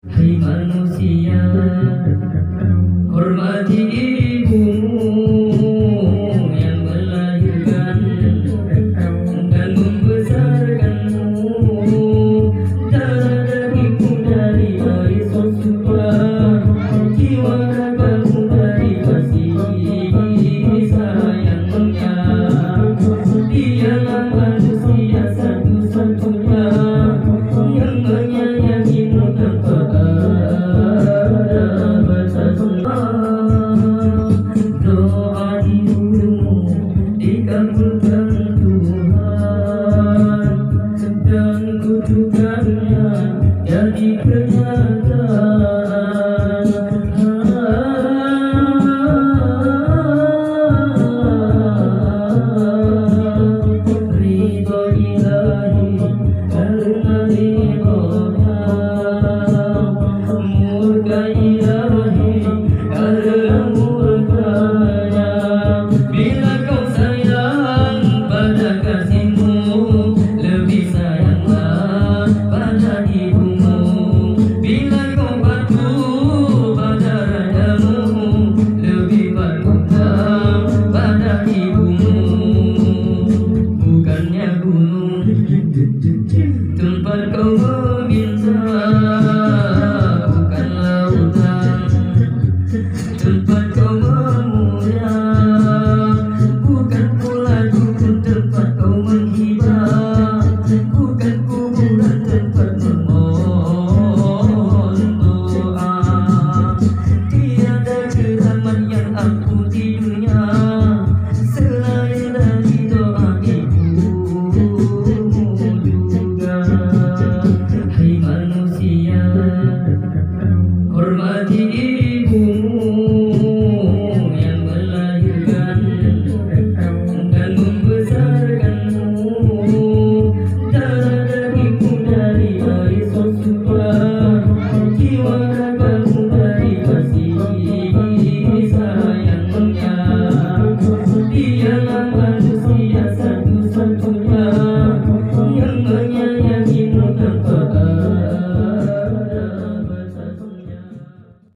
Hai manusia, hormati ibumu yang melahirkan dan membesarkanmu. Darah dagingmu dari air sumber, jiwa ragamu dari kasih sayangnya. Dialah manusia satu-satunya yang menyayangimu tanpa ada batasnya. Doa ibumu dikabulkan Tuhan dan kutukannya jadi kenyataan. Ridho ilahi karena ridhonya, murka ilahi karena murkanya. Bila kau sayang pada kasihmu, lebih sayanglah pada ibumu. Bila kau patuh pada rajamu, lebih patuhlah pada ibumu. Bukannya gunung tempat kau meminta, bukan lautan tempat kau memuja, bukan pula dukun tempat kau menghibah, bukan kuburan tempat memohon doa. Tiada keramat yang aku di dunia selain dari doa ibumu juga. Hai manusia, hormati ibumu yang melahirkan dan membesarkanmu. Darah dagingmu dari air sumber, jiwa